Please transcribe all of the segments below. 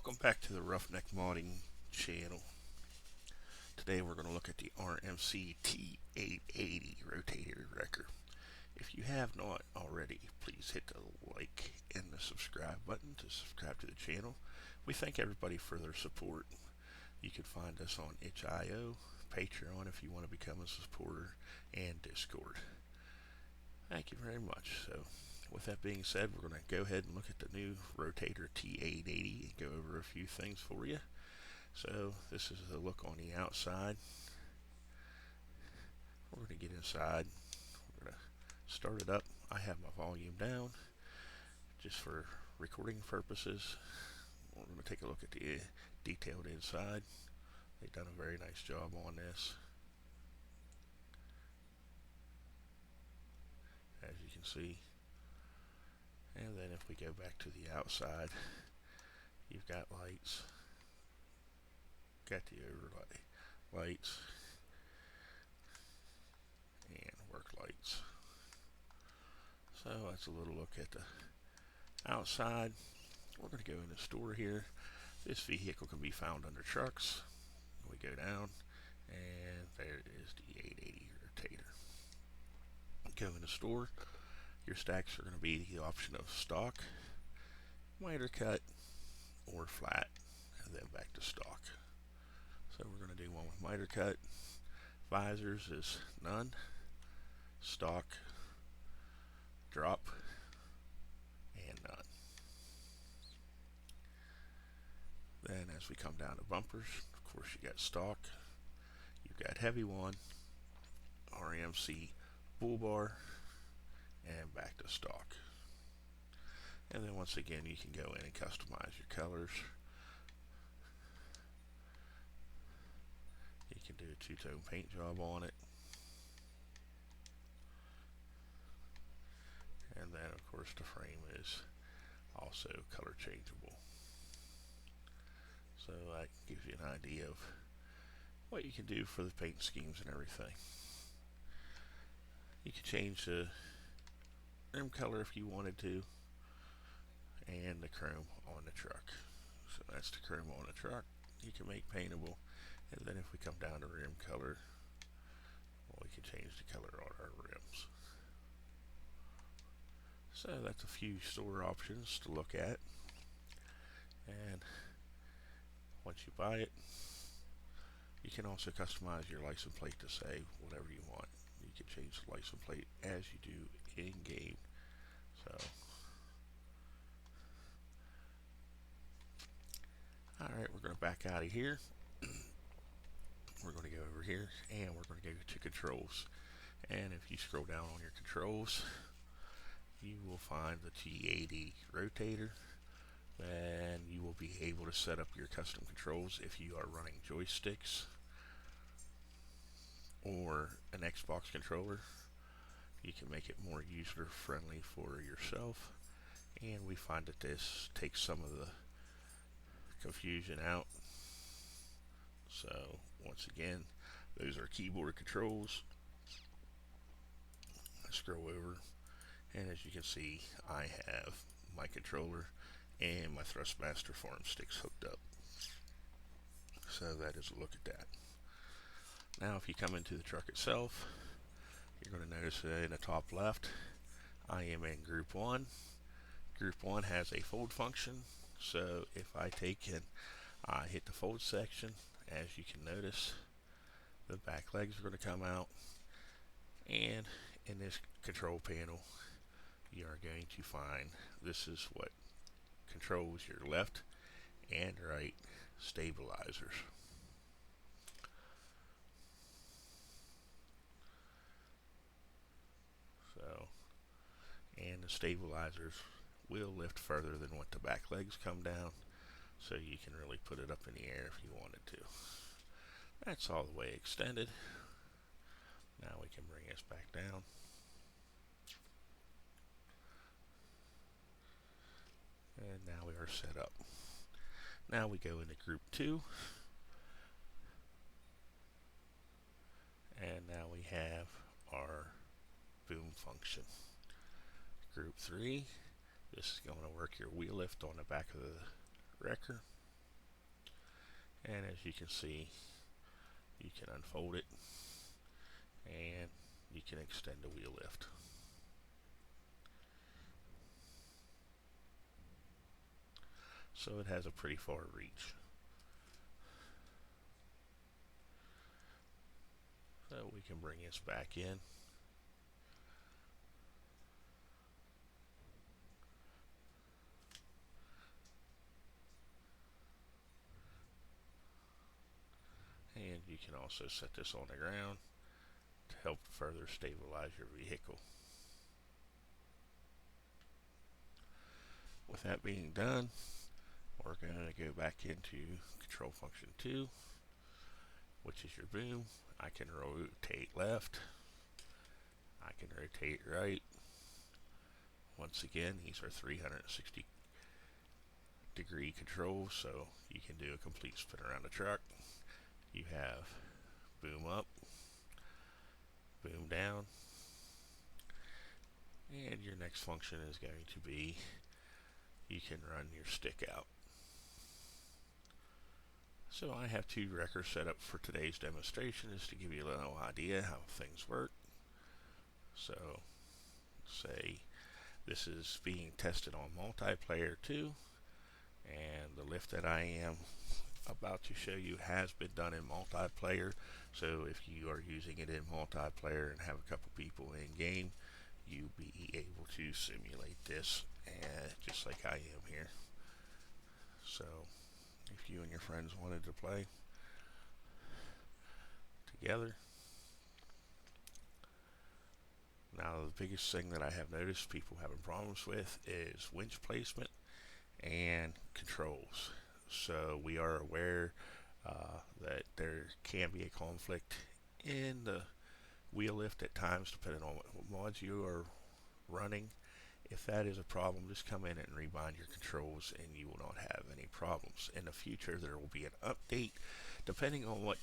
Welcome back to the Roughneck Modding channel. Today we're going to look at the RMC T880 rotator wrecker. If you have not already, please hit the like and the subscribe button to subscribe to the channel. We thank everybody for their support. You can find us on itch.io, Patreon if you want to become a supporter, and Discord. Thank you very much. So, with that being said, we're going to go ahead and look at the new rotator T880 and go over a few things for you. So this is a look on the outside. We're going to get inside. We're going to start it up. I have my volume down just for recording purposes. We're going to take a look at the detailed inside. They've done a very nice job on this. As you can see. And then if we go back to the outside, you've got lights, got the overlay lights, and work lights. So that's a little look at the outside. We're going to go in the store here. This vehicle can be found under trucks. We go down, and there is the 880 rotator. Go in the store. Your stacks are going to be the option of stock, miter cut, or flat, and then back to stock. So we're going to do one with miter cut. Visors is none, stock, drop, and none. Then as we come down to bumpers, of course you got stock, you've got heavy one, RMC bull bar, and back to stock. And then once again you can go in and customize your colors. You can do a two-tone paint job on it. And then of course the frame is also color changeable. So that gives you an idea of what you can do for the paint schemes and everything. You can change the rim color if you wanted to, and the chrome on the truck. So that's the chrome on the truck. You can make paintable, and then if we come down to rim color, well, we can change the color on our rims. So that's a few store options to look at, and once you buy it, you can also customize your license plate to say whatever you want. You can change the license plate as you do in game. So, alright, we're going to back out of here. We're going to go over here and we're going to go to controls. And if you scroll down on your controls, you will find the T880 rotator. Then you will be able to set up your custom controls if you are running joysticks or an Xbox controller. You can make it more user friendly for yourself, and we find that this takes some of the confusion out. So once again, those are keyboard controls. Scroll over, and as you can see, I have my controller and my Thrustmaster farm sticks hooked up. So that is a look at that. Now if you come into the truck itself, you're going to notice that in the top left, I am in Group 1. Group 1 has a fold function, so if I take and hit the fold section, as you can notice, the back legs are going to come out, and in this control panel, you are going to find this is what controls your left and right stabilizers. So, and the stabilizers will lift further than what the back legs come down, so you can really put it up in the air if you wanted to. That's all the way extended. Now we can bring this back down. And now we are set up. Now we go into Group 2. And now we have our boom function. Group 3, this is going to work your wheel lift on the back of the wrecker. And as you can see, you can unfold it and you can extend the wheel lift. So it has a pretty far reach. So we can bring this back in. And you can also set this on the ground to help further stabilize your vehicle. With that being done, we're going to go back into control function 2, which is your boom. I can rotate left, I can rotate right. Once again, these are 360 degree controls, so you can do a complete spin around the truck. You have boom up, boom down, and your next function is going to be you can run your stick out. So I have two wreckers set up for today's demonstration just to give you a little idea how things work. So say this is being tested on multiplayer 2, and the lift that I am about to show you has been done in multiplayer. So if you are using it in multiplayer and have a couple people in game, you'll be able to simulate this, and just like I am here. So if you and your friends wanted to play together. Now the biggest thing that I have noticed people having problems with is winch placement and controls. So we are aware that there can be a conflict in the wheel lift at times depending on what mods you are running. If that is a problem, just come in and rebind your controls and you will not have any problems. In the future there will be an update depending on what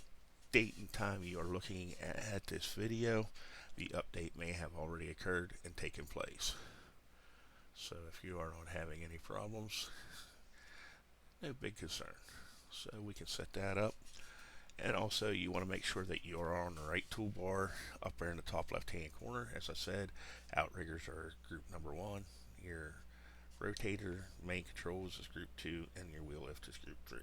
date and time you are looking at this video. The update may have already occurred and taken place. So if you are not having any problems, no big concern. So we can set that up. And also you want to make sure that you are on the right toolbar up there in the top left hand corner. As I said, outriggers are group number 1, your rotator main controls is group 2, and your wheel lift is group 3.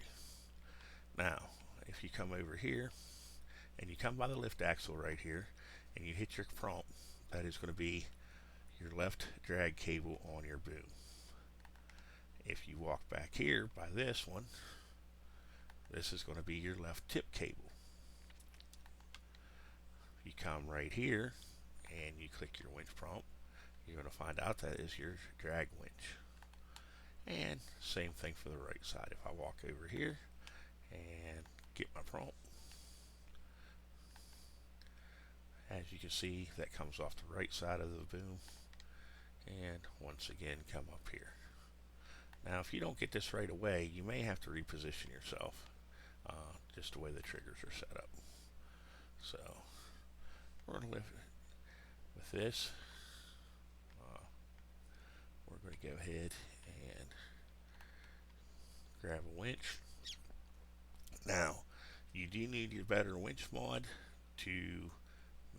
Now if you come over here and you come by the lift axle right here and you hit your prompt, that is going to be your left drag cable on your boom. If you walk back here by this one, this is going to be your left tip cable. You come right here and you click your winch prompt, you're going to find out that is your drag winch. And same thing for the right side. If I walk over here and get my prompt, as you can see, that comes off the right side of the boom, and once again come up here. Now if you don't get this right away, you may have to reposition yourself, just the way the triggers are set up. So we're going to lift with this. We're going to go ahead and grab a winch. Now you do need your better winch mod to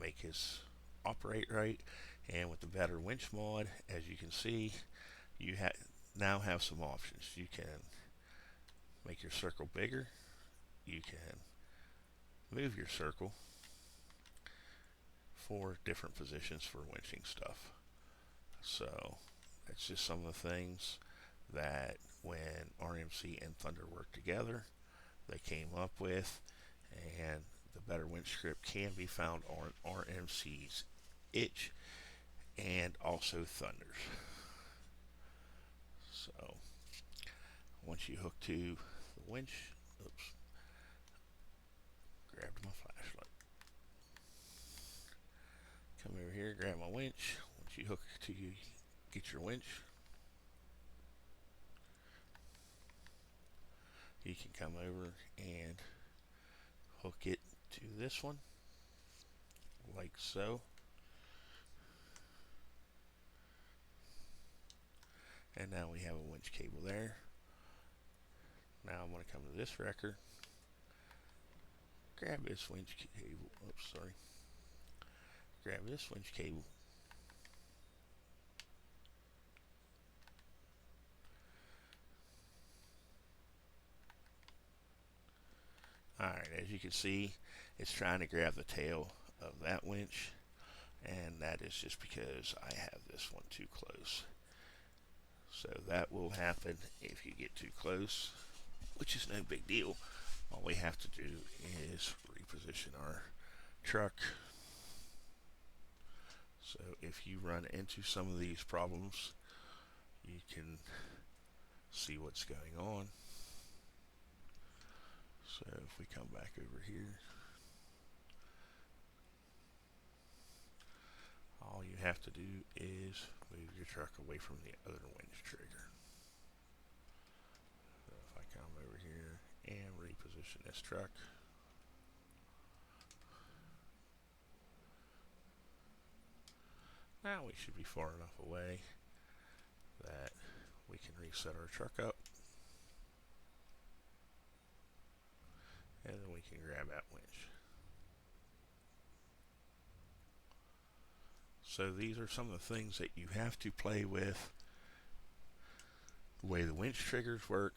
make this operate right, and with the better winch mod, as you can see, you now have some options. You can make your circle bigger, you can move your circle for different positions for winching stuff. So that's just some of the things that when RMC and Thunder worked together, they came up with, and the better winch script can be found on RMC's itch and also Thunder's. So once you hook to the winch, oops, grabbed my flashlight. Come over here, grab my winch. Once you hook to get your winch, you can come over and hook it to this one, like so. And now we have a winch cable there. Now I'm going to come to this wrecker grab this winch cable. Oops, sorry. Grab this winch cable. Alright, as you can see, it's trying to grab the tail of that winch, and that is just because I have this one too close. So that will happen if you get too close, which is no big deal. All we have to do is reposition our truck. So if you run into some of these problems, you can see what's going on. So if we come back over here, all you have to do is move your truck away from the other winch trigger. So if I come over here and reposition this truck, now we should be far enough away that we can reset our truck up, and then we can grab that winch. So these are some of the things that you have to play with, the way the winch triggers work.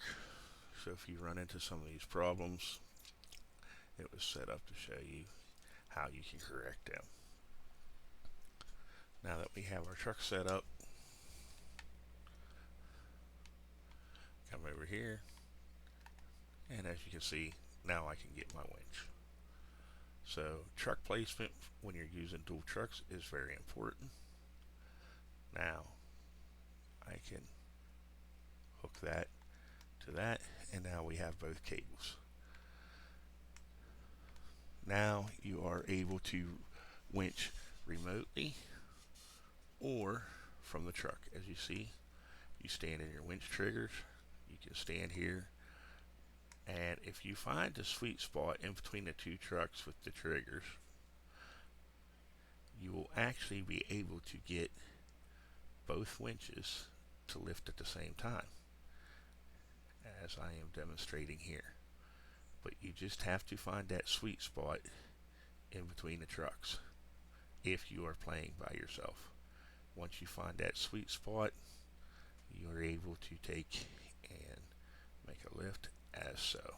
So if you run into some of these problems, it was set up to show you how you can correct them. Now that we have our truck set up, come over here, and as you can see, now I can get my winch. So truck placement when you're using dual trucks is very important. Now I can hook that to that, and now we have both cables. Now you are able to winch remotely or from the truck. As you see, you stand in your winch triggers, you can stand here, and if you find the sweet spot in between the two trucks with the triggers, you will actually be able to get both winches to lift at the same time, as I am demonstrating here. But you just have to find that sweet spot in between the trucks if you are playing by yourself. Once you find that sweet spot, you are able to take and make a lift as so.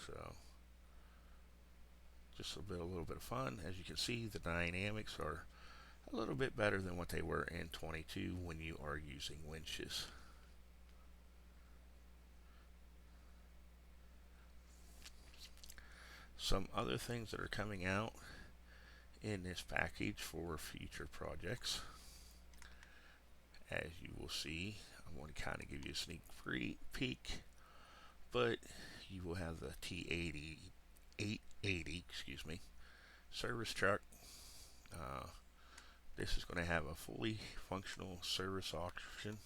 So just a little bit of fun. As you can see, the dynamics are a little bit better than what they were in 22 when you are using winches. Some other things that are coming out in this package for future projects, as you will see, I'm going to kind of give you a sneak peek, but you will have the T880, service truck. This is going to have a fully functional service option,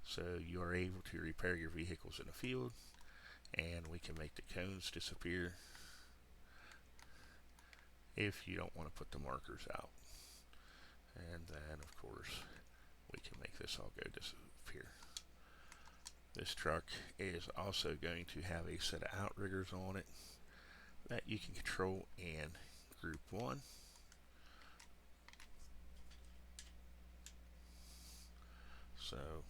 so you are able to repair your vehicles in the field, and we can make the cones disappear if you don't want to put the markers out. And then of course we can make this all go disappear. This truck is also going to have a set of outriggers on it that you can control in group 1. So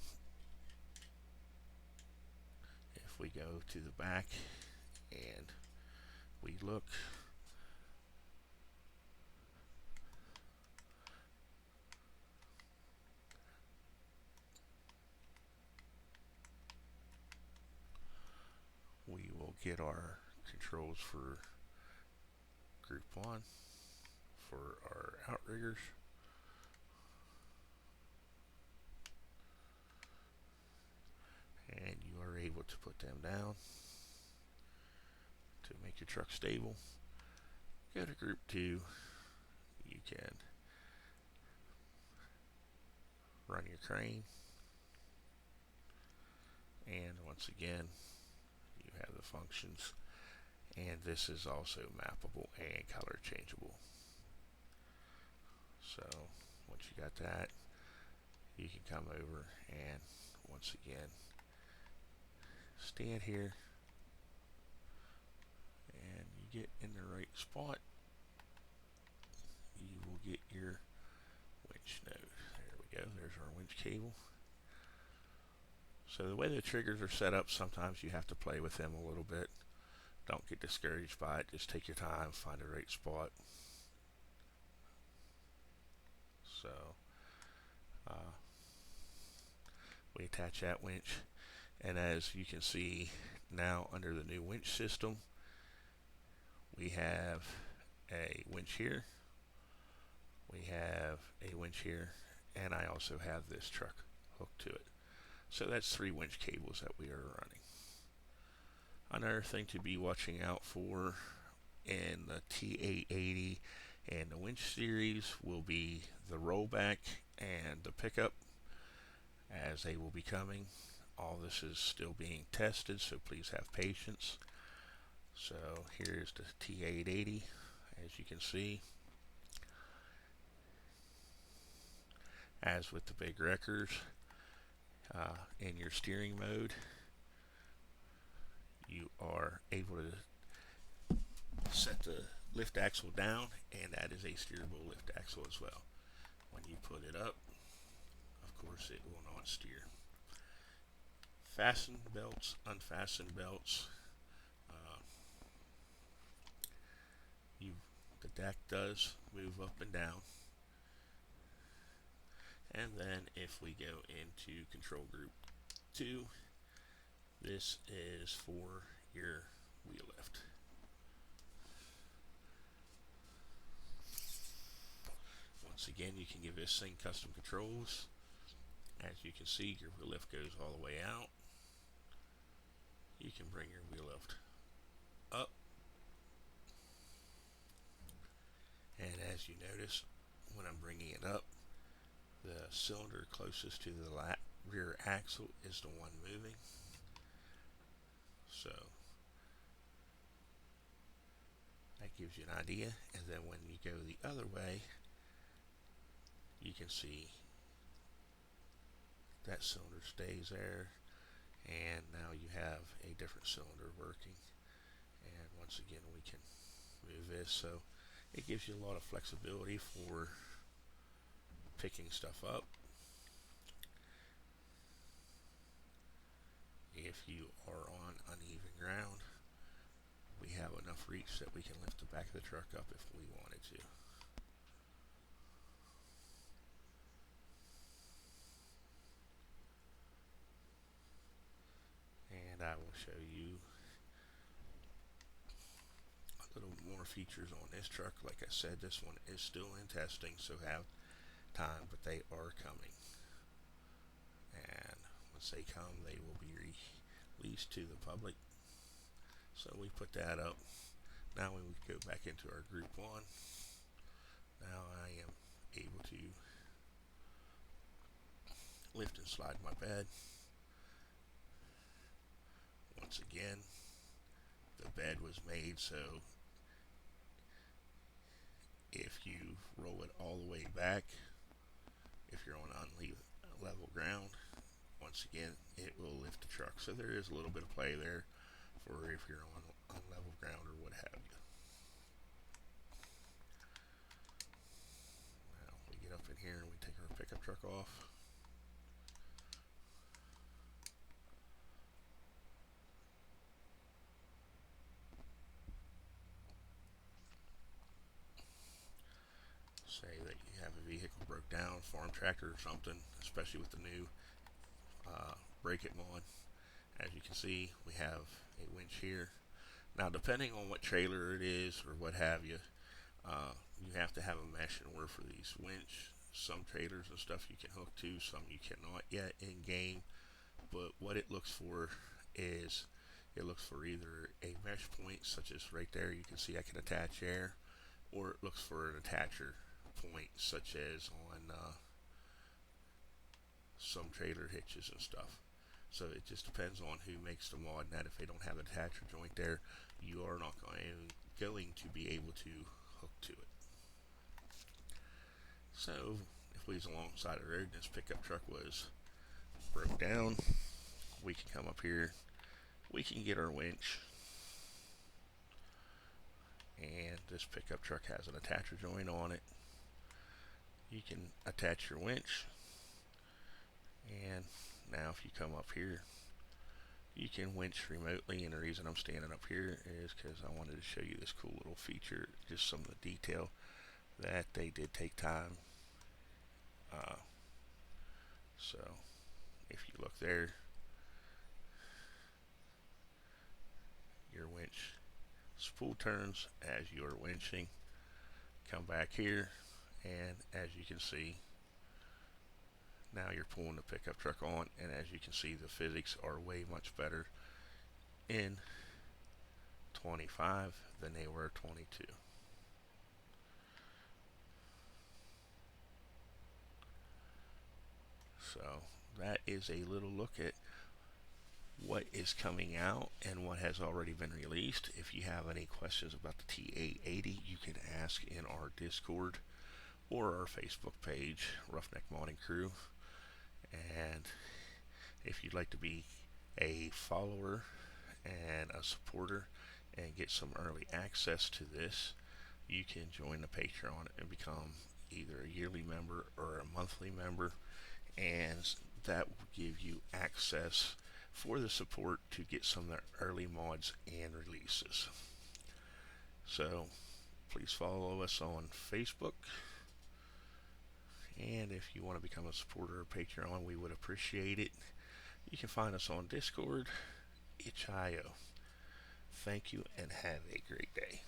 if we go to the back and we look, we will get our controls for group 1 for our outriggers. And you are able to put them down to make your truck stable. Go to group 2, you can run your crane, and once again you have the functions, and this is also mappable and color changeable. So once you got that, you can come over and once again stand here, you get in the right spot, you will get your winch node. There we go, there's our winch cable. So the way the triggers are set up, sometimes you have to play with them a little bit. Don't get discouraged by it, just take your time, find the right spot. So we attach that winch, and as you can see now under the new winch system, we have a winch here, we have a winch here, and I also have this truck hooked to it. So that's 3 winch cables that we are running. Another thing to be watching out for in the T880 and the Winch series will be the rollback and the pickup, as they will be coming. All this is still being tested, so please have patience. So here's the T880, as you can see. As with the big wreckers, in your steering mode, you are able to set the lift axle down, and that is a steerable lift axle as well. When you put it up, of course it will not steer. Fasten belts, unfasten belts. The deck does move up and down. And then if we go into control group 2, this is for your wheel lift. Once again, you can give this thing custom controls. As you can see, your wheel lift goes all the way out. You can bring your wheel lift up. And as you notice, when I'm bringing it up, the cylinder closest to the rear axle is the one moving. So that gives you an idea. And then when you go the other way, you can see that cylinder stays there, and now you have a different cylinder working. And once again, we can move this, so it gives you a lot of flexibility for picking stuff up. If you are on uneven ground, we have enough reach that we can lift the back of the truck up if we wanted to. And I will show you a little more features on this truck. Like I said, this one is still in testing, so have time, but they are coming. And once they come, they will be released to the public. So we put that up. Now we would go back into our group 1. Now I am able to lift and slide my bed. Once again, the bed was made so if you roll it all the way back, if you're on unlevel ground, once again it will lift the truck. So there is a little bit of play there for if you're on unlevel ground or what have you. Now we get up in here and we take our pickup truck off. Say that you have a vehicle broke down, farm tractor or something, especially with the new brake it mod. As you can see, we have a winch here. Now depending on what trailer it is or what have you, you have to have a mesh in order for these winch. Some trailers and stuff you can hook to, some you cannot yet in game, but what it looks for is it looks for either a mesh point, such as right there, you can see I can attach there, or it looks for an attacher point, such as on some trailer hitches and stuff. So it just depends on who makes the mod, and that if they don't have an attacher joint there, you are not going to be able to hook to it. So if we was alongside the road and this pickup truck was broke down, we can come up here, we can get our winch, And this pickup truck has an attacher joint on it. You can attach your winch, and now if you come up here, you can winch remotely. And the reason I'm standing up here is because I wanted to show you this cool little feature, just some of the detail that they did take time. So if you look there, your winch spool turns as you're winching. Come back here, and as you can see, now you're pulling the pickup truck on, and as you can see, the physics are way much better in 25 than they were 22. So that is a little look at what is coming out and what has already been released. If you have any questions about the T880, you can ask in our Discord or our Facebook page, Roughneck Modding Crew. And if you'd like to be a follower and a supporter and get some early access to this, you can join the Patreon and become either a yearly member or a monthly member, and that will give you access for the support to get some of the early mods and releases. So please follow us on Facebook, and if you want to become a supporter of Patreon, we would appreciate it. You can find us on Discord, itch.io. Thank you and have a great day.